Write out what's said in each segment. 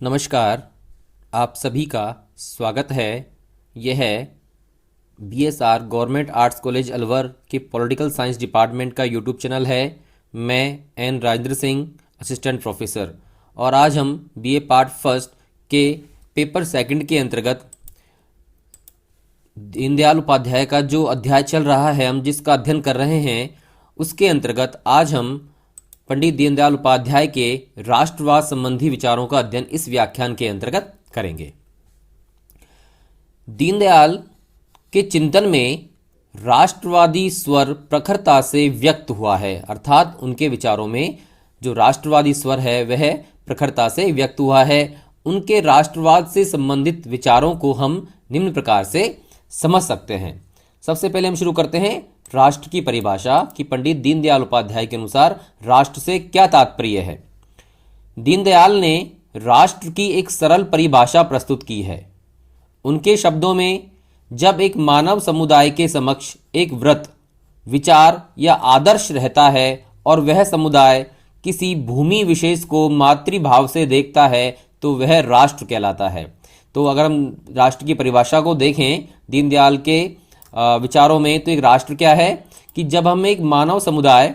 नमस्कार। आप सभी का स्वागत है। यह है BSR government arts college Alwar के पॉलिटिकल साइंस डिपार्टमेंट का यूट्यूब चैनल है। मैं N Rajendra Singh, assistant professor, और आज हम बीए पार्ट फर्स्ट के पेपर सेकंड के अंतर्गत दीनदयाल उपाध्याय का जो अध्याय चल रहा है, हम जिसका अध्ययन कर रहे हैं, उसके अंतर्गत आज हम पंडित दीनदयाल उपाध्याय के राष्ट्रवाद संबंधी विचारों का अध्ययन इस व्याख्यान के अंतर्गत करेंगे। दीनदयाल के चिंतन में राष्ट्रवादी स्वर प्रखरता से व्यक्त हुआ है, अर्थात उनके विचारों में जो राष्ट्रवादी स्वर है वह प्रखरता से व्यक्त हुआ है। उनके राष्ट्रवाद से संबंधित विचारों को हम निम्न प्रकार से समझ सकते हैं। सबसे पहले हम शुरू करते हैं राष्ट्र की परिभाषा कि पंडित दीनदयाल उपाध्याय के अनुसार राष्ट्र से क्या तात्पर्य है। दीनदयाल ने राष्ट्र की एक सरल परिभाषा प्रस्तुत की है। उनके शब्दों में, जब एक मानव समुदाय के समक्ष एक व्रत, विचार या आदर्श रहता है और वह समुदाय किसी भूमि विशेष को मातृभाव से देखता है तो वह राष्ट्र कहलाता है। तो अगर हम राष्ट्र की परिभाषा को देखें दीनदयाल के विचारों में, तो एक राष्ट्र क्या है कि जब हम एक मानव समुदाय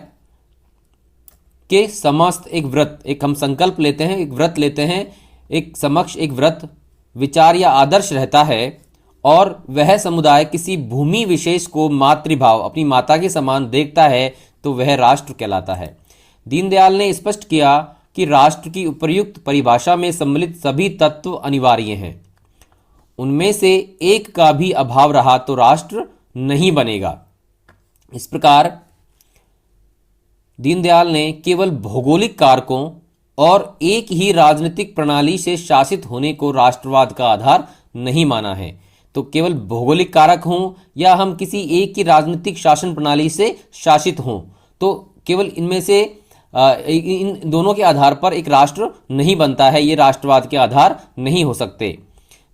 के समस्त एक व्रत, एक हम संकल्प लेते हैं, एक व्रत लेते हैं, एक समक्ष एक व्रत, विचार या आदर्श रहता है और वह समुदाय किसी भूमि विशेष को मातृभाव, अपनी माता के समान देखता है तो वह राष्ट्र कहलाता है। दीनदयाल ने स्पष्ट किया कि राष्ट्र की उपर्युक्त परिभाषा में सम्मिलित सभी तत्व अनिवार्य हैं। उनमें से एक का भी अभाव रहा तो राष्ट्र नहीं बनेगा। इस प्रकार दीनदयाल ने केवल भौगोलिक कारकों और एक ही राजनीतिक प्रणाली से शासित होने को राष्ट्रवाद का आधार नहीं माना है। तो केवल भौगोलिक कारक हों या हम किसी एक की राजनीतिक शासन प्रणाली से शासित हों, तो केवल इनमें से इन दोनों के आधार पर एक राष्ट्र नहीं बनता है। ये राष्ट्रवाद के आधार नहीं हो सकते।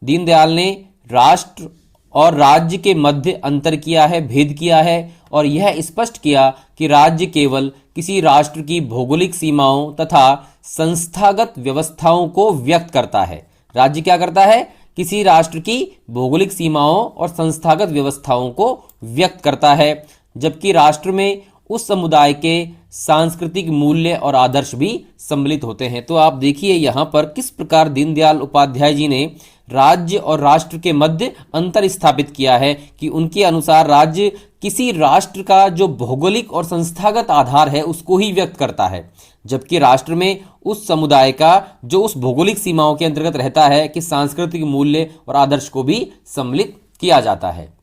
दीनदयाल ने राष्ट्र और राज्य के मध्य अंतर किया है, भेद किया है, और यह स्पष्ट किया कि राज्य केवल किसी राष्ट्र की भौगोलिक सीमाओं तथा संस्थागत व्यवस्थाओं को व्यक्त करता है। राज्य क्या करता है? किसी राष्ट्र की भौगोलिक सीमाओं और संस्थागत व्यवस्थाओं को व्यक्त करता है, जबकि राष्ट्र में उस समुदाय के सांस्कृतिक मूल्य और आदर्श भी सम्मिलित होते हैं। तो आप देखिए यहाँ पर किस प्रकार दीनदयाल उपाध्याय जी ने राज्य और राष्ट्र के मध्य अंतर स्थापित किया है कि उनके अनुसार राज्य किसी राष्ट्र का जो भौगोलिक और संस्थागत आधार है उसको ही व्यक्त करता है, जबकि राष्ट्र में उस समुदाय का जो उस भौगोलिक सीमाओं के अंतर्गत रहता है कि सांस्कृतिक मूल्य और आदर्श को भी सम्मिलित किया जाता है।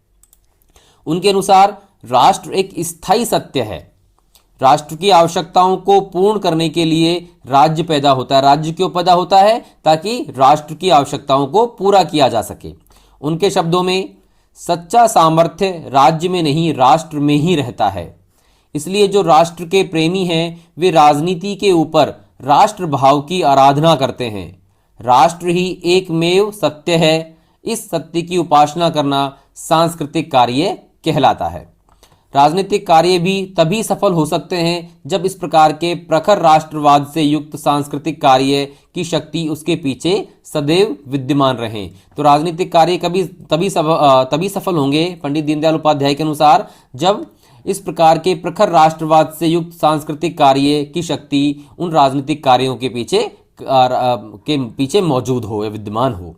उनके अनुसार राष्ट्र एक स्थायी सत्य है। राष्ट्र की आवश्यकताओं को पूर्ण करने के लिए राज्य पैदा होता है। राज्य क्यों पैदा होता है? ताकि राष्ट्र की आवश्यकताओं को पूरा किया जा सके। उनके शब्दों में, सच्चा सामर्थ्य राज्य में नहीं राष्ट्र में ही रहता है। इसलिए जो राष्ट्र के प्रेमी हैं वे राजनीति के ऊपर राष्ट्र भाव की आराधना करते हैं। राष्ट्र ही एकमेव सत्य है। इस सत्य की उपासना करना सांस्कृतिक कार्य कहलाता है। राजनीतिक कार्य भी तभी सफल हो सकते हैं जब इस प्रकार के प्रखर राष्ट्रवाद से युक्त सांस्कृतिक कार्य की शक्ति उसके पीछे सदैव विद्यमान रहे। तो राजनीतिक कार्य तभी सफल होंगे पंडित दीनदयाल उपाध्याय के अनुसार जब इस प्रकार के प्रखर राष्ट्रवाद से युक्त सांस्कृतिक कार्य की शक्ति उन राजनीतिक कार्यों के पीछे मौजूद हो या विद्यमान हो।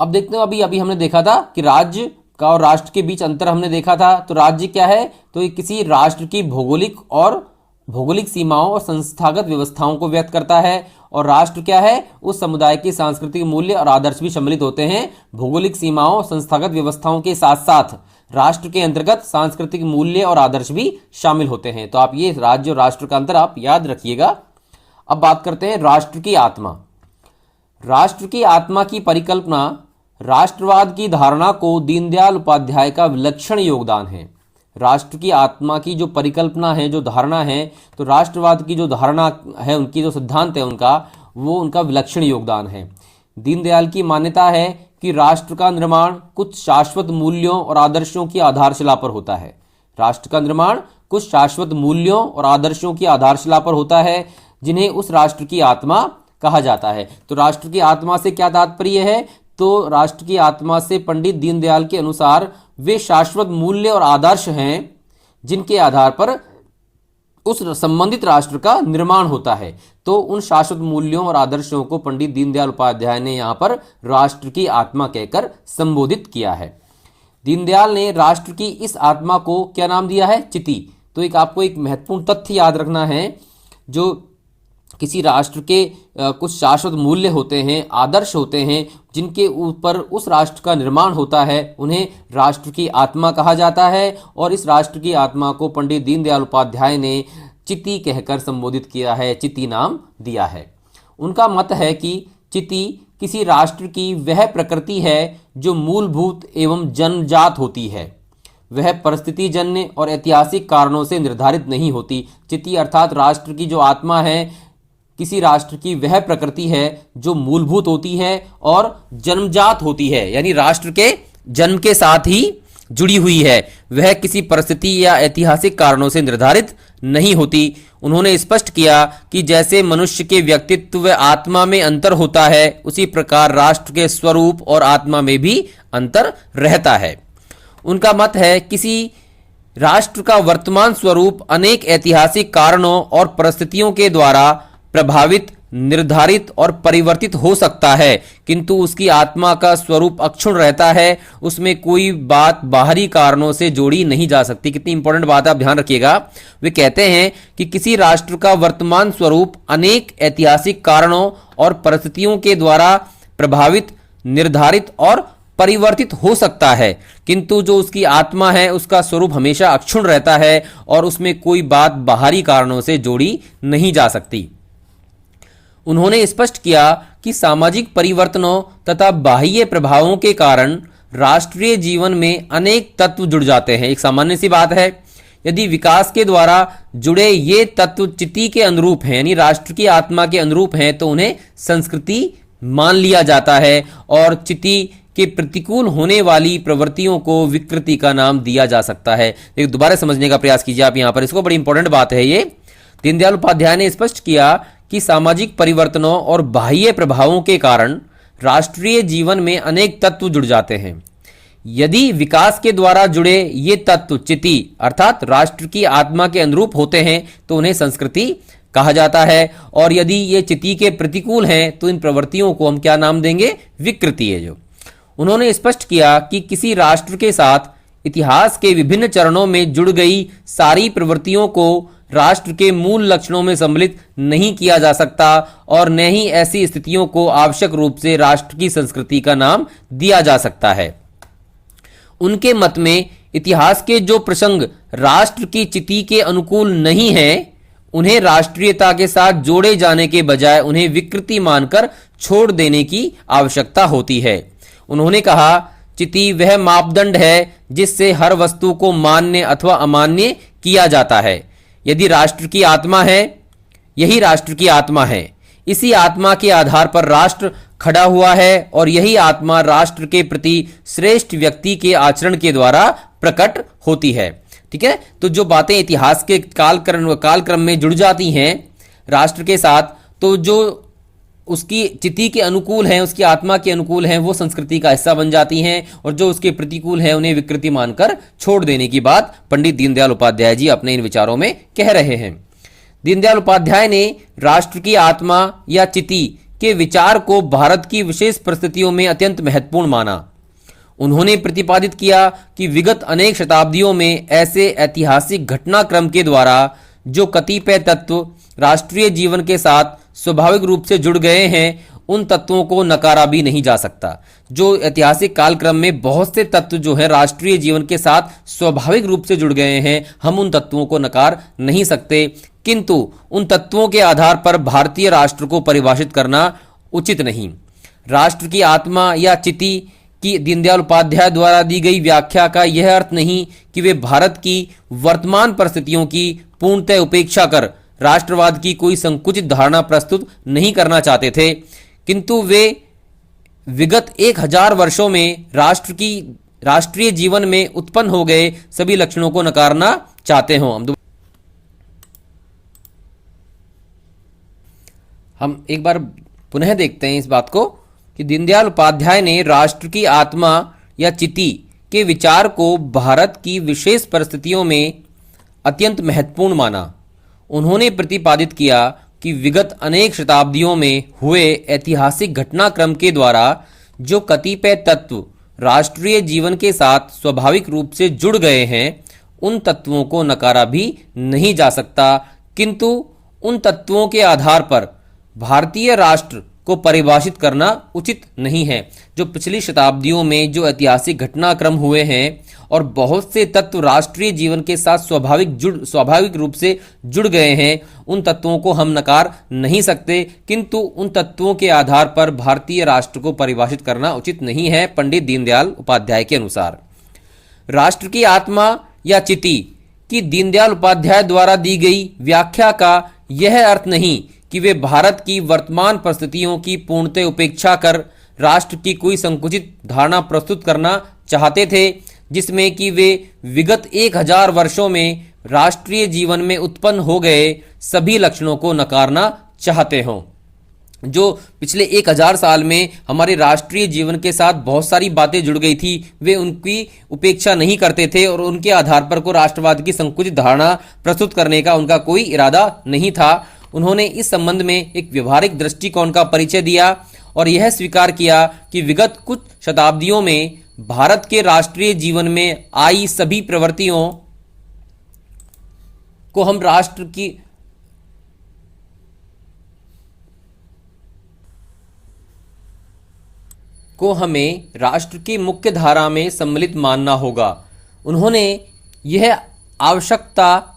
अब देखते हैं, अभी हमने देखा था कि राज्य का और राष्ट्र के बीच अंतर हमने देखा था। तो राज्य क्या है? तो ये किसी राष्ट्र की भौगोलिक सीमाओं और संस्थागत व्यवस्थाओं को व्यक्त करता है। और राष्ट्र क्या है? उस समुदाय के सांस्कृतिक मूल्य और आदर्श भी सम्मिलित होते हैं। भौगोलिक सीमाओं और संस्थागत व्यवस्थाओं के साथ साथ राष्ट्र के अंतर्गत सांस्कृतिक मूल्य और आदर्श भी शामिल होते हैं। तो आप ये राज्य और राष्ट्र का अंतर आप याद रखिएगा। अब बात करते हैं राष्ट्र की आत्मा। राष्ट्र की आत्मा की परिकल्पना, राष्ट्रवाद की धारणा को दीनदयाल उपाध्याय का विलक्षण योगदान है। राष्ट्र की आत्मा की जो परिकल्पना है, जो धारणा है, तो राष्ट्रवाद की जो धारणा है, उनकी जो सिद्धांत है उनका विलक्षण योगदान है। दीनदयाल की मान्यता है कि राष्ट्र का निर्माण कुछ शाश्वत मूल्यों और आदर्शों की आधारशिला पर होता है। राष्ट्र का निर्माण कुछ शाश्वत मूल्यों और आदर्शों की आधारशिला पर होता है, जिन्हें उस राष्ट्र की आत्मा कहा जाता है। तो राष्ट्र की आत्मा से क्या तात्पर्य है? तो राष्ट्र की आत्मा से पंडित दीनदयाल के अनुसार वे शाश्वत मूल्य और आदर्श हैं जिनके आधार पर उस संबंधित राष्ट्र का निर्माण होता है। तो उन शाश्वत मूल्यों और आदर्शों को पंडित दीनदयाल उपाध्याय ने यहां पर राष्ट्र की आत्मा कहकर संबोधित किया है। दीनदयाल ने राष्ट्र की इस आत्मा को क्या नाम दिया है? चिति। तो आपको एक महत्वपूर्ण तथ्य याद रखना है, जो किसी राष्ट्र के कुछ शाश्वत मूल्य होते हैं, आदर्श होते हैं, जिनके ऊपर उस राष्ट्र का निर्माण होता है, उन्हें राष्ट्र की आत्मा कहा जाता है। और इस राष्ट्र की आत्मा को पंडित दीनदयाल उपाध्याय ने चिति कहकर संबोधित किया है, चिति नाम दिया है। उनका मत है कि चिति किसी राष्ट्र की वह प्रकृति है जो मूलभूत एवं जन्मजात होती है, वह परिस्थिति जन्य और ऐतिहासिक कारणों से निर्धारित नहीं होती। चिति अर्थात राष्ट्र की जो आत्मा है, किसी राष्ट्र की वह प्रकृति है जो मूलभूत होती है और जन्मजात होती है, यानी राष्ट्र के जन्म के साथ ही जुड़ी हुई है, वह किसी परिस्थिति या ऐतिहासिक कारणों से निर्धारित नहीं होती। उन्होंने स्पष्ट किया कि जैसे मनुष्य के व्यक्तित्व व आत्मा में अंतर होता है, उसी प्रकार राष्ट्र के स्वरूप और आत्मा में भी अंतर रहता है। उनका मत है किसी राष्ट्र का वर्तमान स्वरूप अनेक ऐतिहासिक कारणों और परिस्थितियों के द्वारा प्रभावित, निर्धारित और परिवर्तित हो सकता है, किंतु उसकी आत्मा का स्वरूप अक्षुण रहता है, उसमें कोई बात बाहरी कारणों से जोड़ी नहीं जा सकती। कितनी इंपॉर्टेंट बात आप ध्यान रखिएगा। वे कहते हैं कि किसी राष्ट्र का वर्तमान स्वरूप अनेक ऐतिहासिक कारणों और परिस्थितियों के द्वारा प्रभावित, निर्धारित और परिवर्तित हो सकता है, किंतु जो उसकी आत्मा है उसका स्वरूप हमेशा अक्षुण रहता है और उसमें कोई बात बाहरी कारणों से जोड़ी नहीं जा सकती। उन्होंने स्पष्ट किया कि सामाजिक परिवर्तनों तथा बाह्य प्रभावों के कारण राष्ट्रीय जीवन में अनेक तत्व जुड़ जाते हैं। एक सामान्य सी बात है, यदि विकास के द्वारा जुड़े ये तत्व चिति के अनुरूप हैं, यानी राष्ट्र की आत्मा के अनुरूप हैं, तो उन्हें संस्कृति मान लिया जाता है और चिति के प्रतिकूल होने वाली प्रवृत्तियों को विकृति का नाम दिया जा सकता है। एक दोबारा समझने का प्रयास कीजिए आप यहां पर, इसको, बड़ी इंपॉर्टेंट बात है ये। दीनदयाल उपाध्याय ने स्पष्ट किया कि सामाजिक परिवर्तनों और बाह्य प्रभावों के कारण राष्ट्रीय जीवन में अनेक तत्व जुड़ जाते हैं। यदि विकास के द्वारा जुड़े ये तत्व चिति अर्थात राष्ट्र की आत्मा के अनुरूप होते हैं तो उन्हें संस्कृति कहा जाता है, और यदि ये चिति के प्रतिकूल हैं तो इन प्रवृत्तियों को हम क्या नाम देंगे? विकृति है। जो उन्होंने स्पष्ट किया कि किसी राष्ट्र के साथ इतिहास के विभिन्न चरणों में जुड़ गई सारी प्रवृत्तियों को राष्ट्र के मूल लक्षणों में सम्मिलित नहीं किया जा सकता और न ही ऐसी स्थितियों को आवश्यक रूप से राष्ट्र की संस्कृति का नाम दिया जा सकता है। उनके मत में इतिहास के जो प्रसंग राष्ट्र की चिति के अनुकूल नहीं है, उन्हें राष्ट्रीयता के साथ जोड़े जाने के बजाय उन्हें विकृति मानकर छोड़ देने की आवश्यकता होती है। उन्होंने कहा, चिति वह मापदंड है जिससे हर वस्तु को मान्य अथवा अमान्य किया जाता है। यदि राष्ट्र की आत्मा है, यही राष्ट्र की आत्मा है, इसी आत्मा के आधार पर राष्ट्र खड़ा हुआ है और यही आत्मा राष्ट्र के प्रति श्रेष्ठ व्यक्ति के आचरण के द्वारा प्रकट होती है। ठीक है, तो जो बातें इतिहास के कालक्रम में जुड़ जाती हैं राष्ट्र के साथ, तो जो उसकी चिति के अनुकूल हैं, उसकी आत्मा के अनुकूल हैं, वो संस्कृति का हिस्सा बन जाती हैं, और जो उसके प्रतिकूल हैं उन्हें विकृति मानकर छोड़ देने की बात पंडित दीनदयाल उपाध्याय जी अपने इन विचारों में कह रहे हैं। दीनदयाल उपाध्याय ने राष्ट्र की आत्मा या चिति के विचार को भारत की विशेष परिस्थितियों में अत्यंत महत्वपूर्ण माना। उन्होंने प्रतिपादित किया कि विगत अनेक शताब्दियों में ऐसे ऐतिहासिक घटनाक्रम के द्वारा जो कतिपय तत्व राष्ट्रीय जीवन के साथ स्वाभाविक रूप से जुड़ गए हैं, उन तत्वों को नकारा भी नहीं जा सकता। जो ऐतिहासिक कालक्रम में बहुत से तत्व जो है राष्ट्रीय जीवन के साथ स्वाभाविक रूप से जुड़ गए हैं, हम उन तत्वों को नकार नहीं सकते, किंतु उन तत्वों के आधार पर भारतीय राष्ट्र को परिभाषित करना उचित नहीं। राष्ट्र की आत्मा या चिति की दीनदयाल उपाध्याय द्वारा दी गई व्याख्या का यह अर्थ नहीं कि वे भारत की वर्तमान परिस्थितियों की पूर्णतः उपेक्षा कर राष्ट्रवाद की कोई संकुचित धारणा प्रस्तुत नहीं करना चाहते थे, किंतु वे विगत 1000 वर्षों में राष्ट्रीय जीवन में उत्पन्न हो गए सभी लक्षणों को नकारना चाहते हों। हम एक बार पुनः देखते हैं इस बात को कि दीनदयाल उपाध्याय ने राष्ट्र की आत्मा या चिति के विचार को भारत की विशेष परिस्थितियों में अत्यंत महत्वपूर्ण माना। उन्होंने प्रतिपादित किया कि विगत अनेक शताब्दियों में हुए ऐतिहासिक घटनाक्रम के द्वारा जो कतिपय तत्व राष्ट्रीय जीवन के साथ स्वाभाविक रूप से जुड़ गए हैं, उन तत्वों को नकारा भी नहीं जा सकता, किंतु उन तत्वों के आधार पर भारतीय राष्ट्र को परिभाषित करना उचित नहीं है। जो पिछली शताब्दियों में जो ऐतिहासिक घटनाक्रम हुए हैं और बहुत से तत्व राष्ट्रीय जीवन के साथ स्वाभाविक रूप से जुड़ गए हैं, उन तत्वों को हम नकार नहीं सकते, किंतु उन तत्वों के आधार पर भारतीय राष्ट्र को परिभाषित करना उचित नहीं है। पंडित दीनदयाल उपाध्याय के अनुसार राष्ट्र की आत्मा या चिति की दीनदयाल उपाध्याय द्वारा दी गई व्याख्या का यह अर्थ नहीं कि वे भारत की वर्तमान परिस्थितियों की पूर्णतः उपेक्षा कर राष्ट्र की कोई संकुचित धारणा प्रस्तुत करना चाहते थे, जिसमें कि वे विगत 1000 वर्षों में राष्ट्रीय जीवन में उत्पन्न हो गए सभी लक्षणों को नकारना चाहते हों। जो पिछले 1000 साल में हमारे राष्ट्रीय जीवन के साथ बहुत सारी बातें जुड़ गई थी, वे उनकी उपेक्षा नहीं करते थे और उनके आधार पर को राष्ट्रवाद की संकुचित धारणा प्रस्तुत करने का उनका कोई इरादा नहीं था। उन्होंने इस संबंध में एक व्यवहारिक दृष्टिकोण का परिचय दिया और यह स्वीकार किया कि विगत कुछ शताब्दियों में भारत के राष्ट्रीय जीवन में आई सभी प्रवृत्तियों को हमें राष्ट्र की मुख्य धारा में सम्मिलित मानना होगा। उन्होंने यह आवश्यकता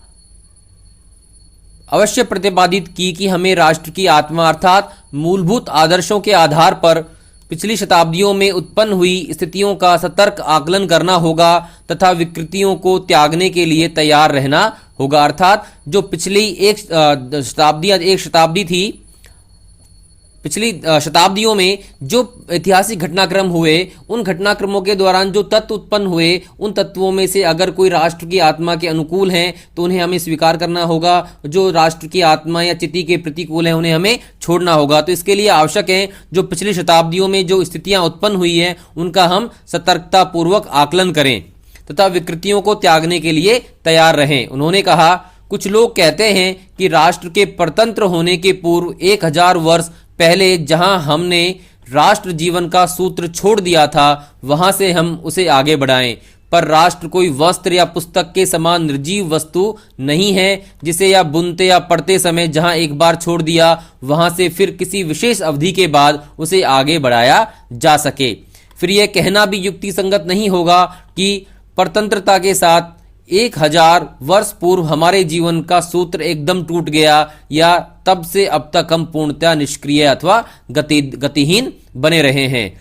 अवश्य प्रतिपादित की कि हमें राष्ट्र की आत्मा अर्थात मूलभूत आदर्शों के आधार पर पिछली शताब्दियों में उत्पन्न हुई स्थितियों का सतर्क आकलन करना होगा तथा विकृतियों को त्यागने के लिए तैयार रहना होगा। अर्थात जो पिछली एक शताब्दी थी, पिछली शताब्दियों में जो ऐतिहासिक घटनाक्रम हुए, उन घटनाक्रमों के दौरान जो तत्व उत्पन्न हुए, उन तत्वों में से अगर कोई राष्ट्र की आत्मा के अनुकूल हैं तो उन्हें हमें स्वीकार करना होगा, जो राष्ट्र की आत्मा या चिति के प्रतिकूल हैं उन्हें हमें छोड़ना होगा। तो इसके लिए आवश्यक है जो पिछली शताब्दियों में जो स्थितियां उत्पन्न हुई हैं उनका हम सतर्कता पूर्वक आकलन करें तथा विकृतियों को त्यागने के लिए तैयार रहें। उन्होंने कहा, कुछ लोग कहते हैं कि राष्ट्र के परतंत्र होने के पूर्व 1000 वर्ष पहले जहां हमने राष्ट्र जीवन का सूत्र छोड़ दिया था, वहां से हम उसे आगे बढ़ाएं। पर राष्ट्र कोई वस्त्र या पुस्तक के समान निर्जीव वस्तु नहीं है, जिसे या बुनते या पढ़ते समय जहां एक बार छोड़ दिया, वहां से फिर किसी विशेष अवधि के बाद उसे आगे बढ़ाया जा सके। फिर यह कहना भी युक्ति संगत नहीं होगा कि परतंत्रता के साथ 1000 वर्ष पूर्व हमारे जीवन का सूत्र एकदम टूट गया या तब से अब तक हम पूर्णतः निष्क्रिय अथवा गतिहीन बने रहे हैं।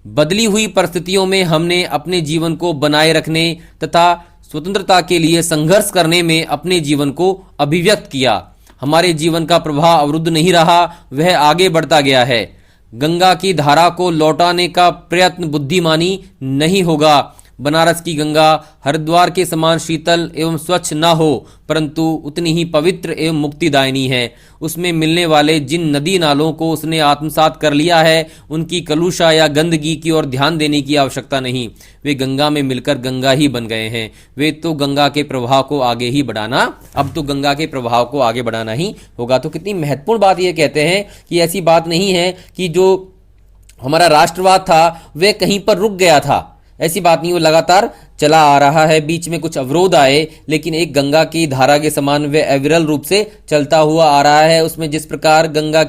बदली हुई परिस्थितियों में हमने अपने जीवन को बनाए रखने तथा स्वतंत्रता के लिए संघर्ष करने में अपने जीवन को अभिव्यक्त किया। हमारे जीवन का प्रवाह अवरुद्ध नहीं रहा, वह आगे बढ़ता गया है। गंगा की धारा को लौटाने का प्रयत्न बुद्धिमानी नहीं होगा। बनारस की गंगा हरिद्वार के समान शीतल एवं स्वच्छ न हो, परंतु उतनी ही पवित्र एवं मुक्तिदायिनी है। उसमें मिलने वाले जिन नदी नालों को उसने आत्मसात कर लिया है, उनकी कलुषा या गंदगी की ओर ध्यान देने की आवश्यकता नहीं। वे गंगा में मिलकर गंगा ही बन गए हैं। वे तो गंगा के प्रवाह को आगे ही बढ़ाना, अब तो गंगा के प्रवाह को आगे बढ़ाना ही होगा। तो कितनी महत्वपूर्ण बात ये कहते हैं कि ऐसी बात नहीं है कि जो हमारा राष्ट्रवाद था वह कहीं पर रुक गया था। ऐसी बात नहीं, वो लगातार चला आ रहा है। बीच में कुछ अवरोध आए, लेकिन एक गंगा की धारा के समान वे अविरल रूप से चलता हुआ आ रहा है। उसमें जिस प्रकार गंगा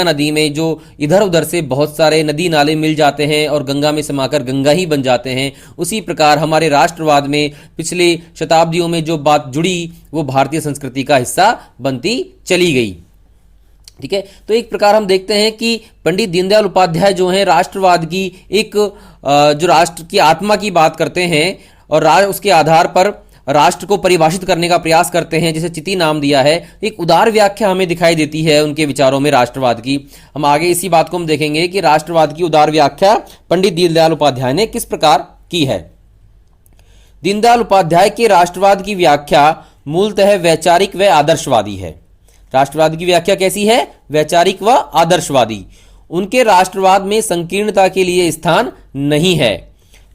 नदी में जो इधर उधर से बहुत सारे नदी नाले मिल जाते हैं और गंगा में समाकर गंगा ही बन जाते हैं, उसी प्रकार हमारे राष्ट्रवाद में पिछली शताब्दियों में जो बात जुड़ी वो भारतीय संस्कृति का हिस्सा बनती चली गई। ठीक है, तो एक प्रकार हम देखते हैं कि पंडित दीनदयाल उपाध्याय जो हैं राष्ट्रवाद की एक जो राष्ट्र की आत्मा की बात करते हैं और उसके आधार पर राष्ट्र को परिभाषित करने का प्रयास करते हैं, जिसे चिति नाम दिया है। एक उदार व्याख्या हमें दिखाई देती है उनके विचारों में राष्ट्रवाद की। हम आगे इसी बात को हम देखेंगे कि राष्ट्रवाद की उदार व्याख्या पंडित दीनदयाल उपाध्याय ने किस प्रकार की है। दीनदयाल उपाध्याय के राष्ट्रवाद की व्याख्या मूलतः वैचारिक व आदर्शवादी है राष्ट्रवाद की व्याख्या कैसी है? वैचारिक व आदर्शवादी। उनके राष्ट्रवाद में संकीर्णता के लिए स्थान नहीं है।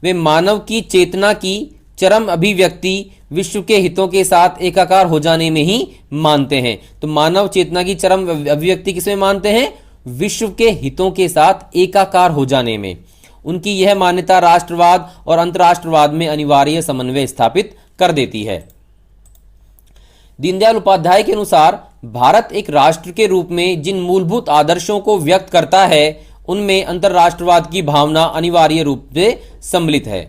वे मानव की चेतना की चरम अभिव्यक्ति विश्व के हितों के साथ एकाकार हो जाने में ही मानते हैं। तो मानव चेतना की चरम अभिव्यक्ति किसमें मानते हैं? विश्व के हितों के साथ एकाकार हो जाने में। उनकी यह मान्यता राष्ट्रवाद और अंतरराष्ट्रवाद में अनिवार्य समन्वय स्थापित कर देती है। दीनदयाल उपाध्याय के अनुसार भारत एक राष्ट्र के रूप में जिन मूलभूत आदर्शों को व्यक्त करता है उनमें अंतरराष्ट्रवाद की भावना अनिवार्य रूप से सम्मिलित है।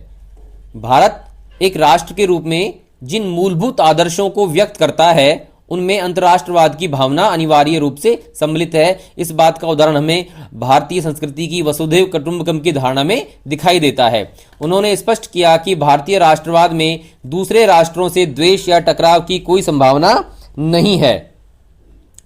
भारत एक राष्ट्र के रूप में जिन मूलभूत आदर्शों को व्यक्त करता है उनमें अंतरराष्ट्रवाद की भावना अनिवार्य रूप से सम्मिलित है। इस बात का उदाहरण हमें भारतीय संस्कृति की वसुधैव कुटुंबकम की धारणा में दिखाई देता है। उन्होंने स्पष्ट किया कि भारतीय राष्ट्रवाद में दूसरे राष्ट्रों से द्वेष या टकराव की कोई संभावना नहीं है।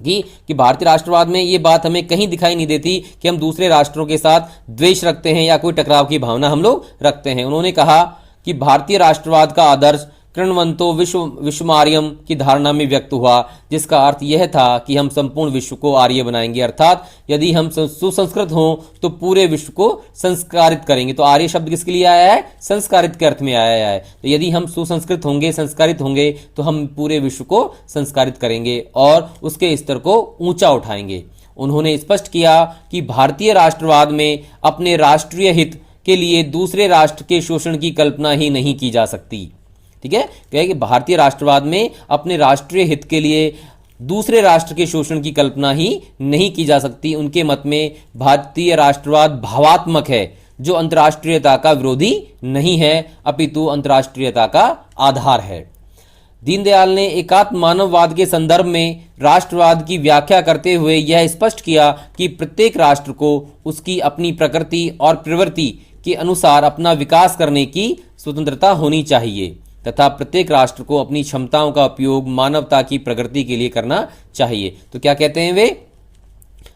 कि भारतीय राष्ट्रवाद में ये बात हमें कहीं दिखाई नहीं देती कि हम दूसरे राष्ट्रों के साथ द्वेष रखते हैं या कोई टकराव की भावना हम लोग रखते हैं। उन्होंने कहा कि भारतीय राष्ट्रवाद का आदर्श कृण्वन्तो विश्वमार्यम की धारणा में व्यक्त हुआ, जिसका अर्थ यह था कि हम संपूर्ण विश्व को आर्य बनाएंगे, अर्थात यदि हम सुसंस्कृत हों तो पूरे विश्व को संस्कारित करेंगे। तो आर्य शब्द किसके लिए आया है? संस्कारित के अर्थ में आया है। तो यदि हम सुसंस्कृत होंगे, संस्कारित होंगे तो हम पूरे विश्व को संस्कारित करेंगे और उसके स्तर को ऊंचा उठाएंगे। उन्होंने स्पष्ट किया कि भारतीय राष्ट्रवाद में अपने राष्ट्रीय हित के लिए दूसरे राष्ट्र के शोषण की कल्पना ही नहीं की जा सकती। ठीक है, कहे कि भारतीय राष्ट्रवाद में अपने राष्ट्रीय हित के लिए दूसरे राष्ट्र के शोषण की कल्पना ही नहीं की जा सकती। उनके मत में भारतीय राष्ट्रवाद भावात्मक है, जो अंतर्राष्ट्रीयता का विरोधी नहीं है, अपितु अंतर्राष्ट्रीयता का आधार है। दीनदयाल ने एकात्म मानववाद के संदर्भ में राष्ट्रवाद की व्याख्या करते हुए यह स्पष्ट किया कि प्रत्येक राष्ट्र को उसकी अपनी प्रकृति और प्रवृत्ति के अनुसार अपना विकास करने की स्वतंत्रता होनी चाहिए तथा प्रत्येक राष्ट्र को अपनी क्षमताओं का उपयोग मानवता की प्रगति के लिए करना चाहिए। तो क्या कहते हैं वे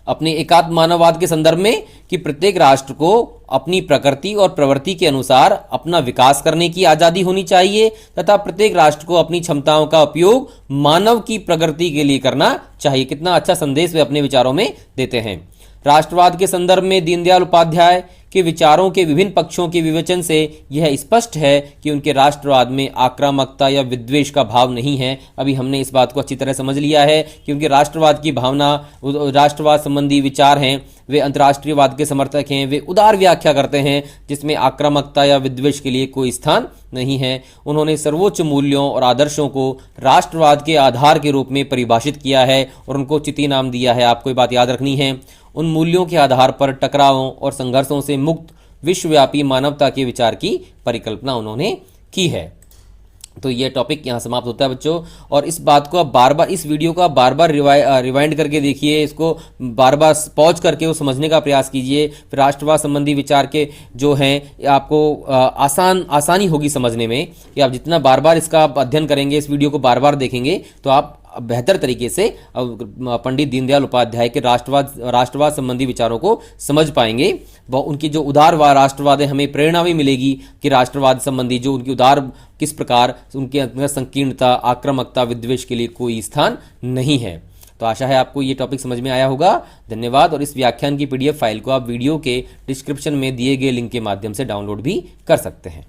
अपने एकात्म मानववाद के संदर्भ में? कि प्रत्येक राष्ट्र को अपनी प्रकृति और प्रवृत्ति के अनुसार अपना विकास करने की आजादी होनी चाहिए तथा प्रत्येक राष्ट्र को अपनी क्षमताओं का उपयोग मानव की प्रगति के लिए करना चाहिए। कितना अच्छा संदेश वे अपने विचारों में देते हैं। राष्ट्रवाद के संदर्भ में दीनदयाल उपाध्याय के विचारों के विभिन्न पक्षों के विवेचन से यह स्पष्ट है कि उनके राष्ट्रवाद में आक्रामकता या विद्वेष का भाव नहीं है। अभी हमने इस बात को अच्छी तरह समझ लिया है कि उनके राष्ट्रवाद की भावना, राष्ट्रवाद संबंधी विचार हैं, वे अंतर्राष्ट्रीयवाद के समर्थक हैं, वे उदार व्याख्या करते हैं जिसमें आक्रामकता या विद्वेष के लिए कोई स्थान नहीं है। उन्होंने सर्वोच्च मूल्यों और आदर्शों को राष्ट्रवाद के आधार के रूप में परिभाषित किया है और उनको चिति नाम दिया है। आपको ये बात याद रखनी है। उन मूल्यों के आधार पर टकरावों और संघर्षों से मुक्त विश्वव्यापी मानवता के विचार की परिकल्पना उन्होंने की है। तो ये टॉपिक यहाँ समाप्त होता है बच्चों। और इस बात को आप बार बार, इस वीडियो को आप बार बार रिवाइंड करके देखिए, इसको बार बार पॉज करके वो समझने का प्रयास कीजिए। फिर राष्ट्रवाद संबंधी विचार के जो हैं आपको आसानी होगी समझने में कि आप जितना बार बार इसका आप अध्ययन करेंगे, इस वीडियो को बार बार देखेंगे तो आप बेहतर तरीके से पंडित दीनदयाल उपाध्याय के राष्ट्रवाद संबंधी विचारों को समझ पाएंगे। उनकी जो उदार राष्ट्रवाद है, हमें प्रेरणा भी मिलेगी कि राष्ट्रवाद संबंधी जो उनकी उदार किस प्रकार उनके अंदर संकीर्णता, आक्रामकता, विद्वेष के लिए कोई स्थान नहीं है। तो आशा है आपको ये टॉपिक समझ में आया होगा। धन्यवाद। और इस व्याख्यान की PDF फाइल को आप वीडियो के डिस्क्रिप्शन में दिए गए लिंक के माध्यम से डाउनलोड भी कर सकते हैं।